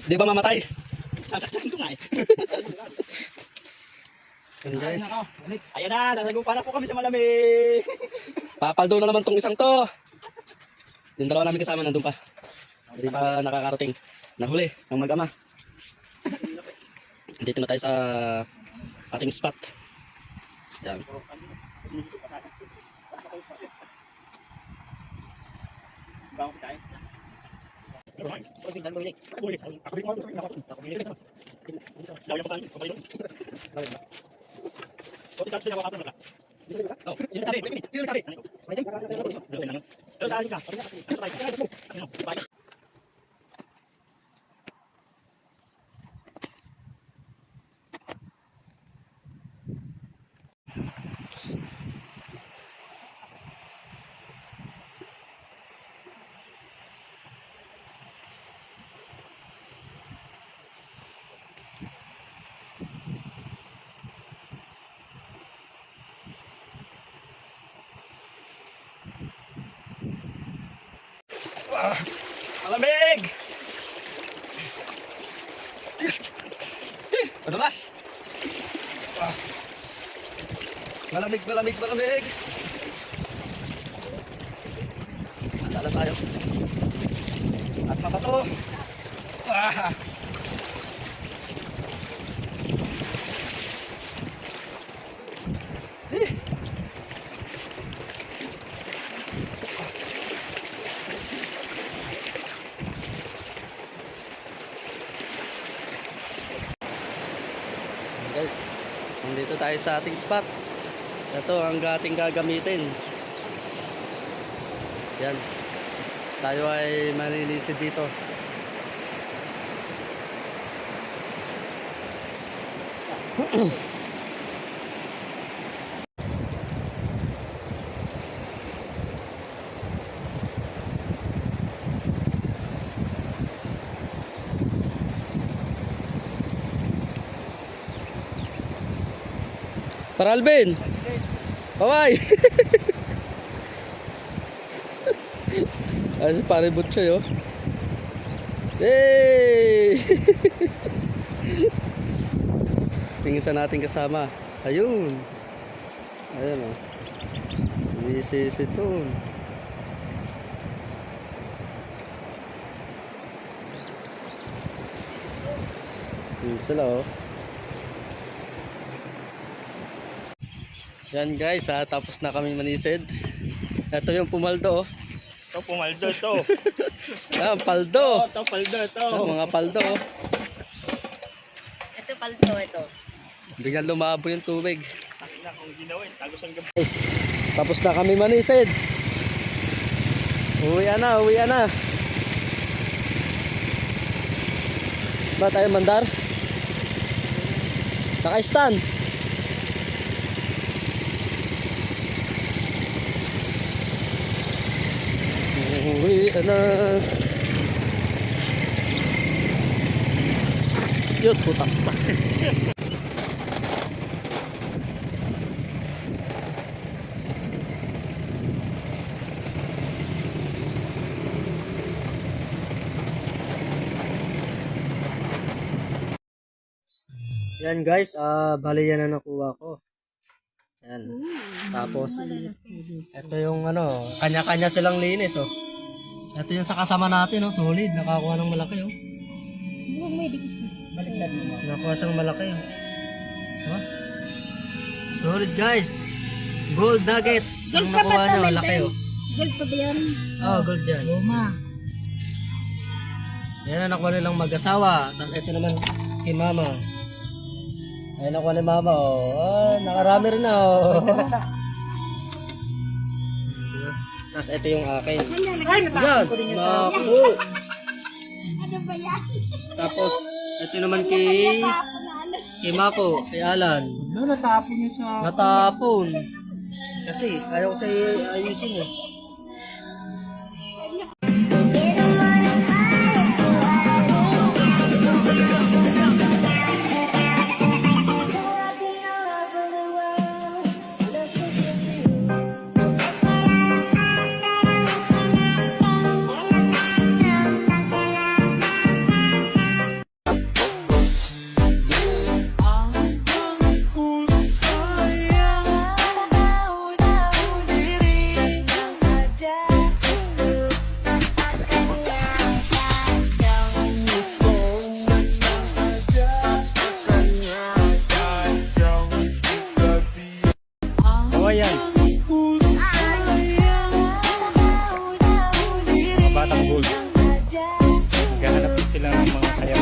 Di ba mamatay? Sasaktan ko nga eh. Yan guys. Ayan na, sasagupa na po kami sa malamig. Papaldo na naman tong isang to. Yung dalawa namin kasama nandun pa. Hindi pa nakakarating. Nahuli ang mag-ama. Dito na tayo sa ating spot. Yan. Malamig! Madulas! Malamig, malamig, malamig! Andala tayo. At mabato. Guys, nandito tayo sa ating spot. Ito ang ating gagamitin. Yan. Tayo ay maninisid dito. Para Alvin. Bye-bye. Ay, si pare Butchoy, oh. Yay! Tingin sa nating kasama. Ayun. Ayun, oh. Sumisisi doon. Yun sila, oh. Yan guys, tapos na kami manisid. Ito yung pumaldo, oh. Ito, pumaldo ito. Yan, paldo. Ito, paldo ito. Mga paldo, oh. Ito paldo, ito. Biglang lumabo yung tubig. Takina kung ginawin, tagos ang gabi. Guys, tapos na kami manisid. Uwian na, uwian na. Ba tayo mandar? Naka-stand. Uwian na. Yun, putak pa. Yan guys, bali yan na nakuha ko. Yan. Tapos, ito yung ano, kanya-kanya silang linis, oh. Ito yung sa kasama natin, oh, solid. Nakakuha ng malaki, oh. Nakakuha siyang malaki, oh. Diba? Solid guys. Gold nuggets. Ang nakuha niya, malaki, oh. Gold pa ba yan? Oh, gold yan. Luma. Yan ang nakuha nilang mag-asawa. Tapos ito naman kay mama. Ayan nakuha ni mama, oh. Nakarami rin na, oh. Tapos ito yung akin. Yan, naku. Ano ba yan? Tapos ito naman kay Mako, kay Alan. Natapon niyo sa... Natapon. Kasi ayaw ko sa ayusin, eh. Naghahanap sila ng mga kaya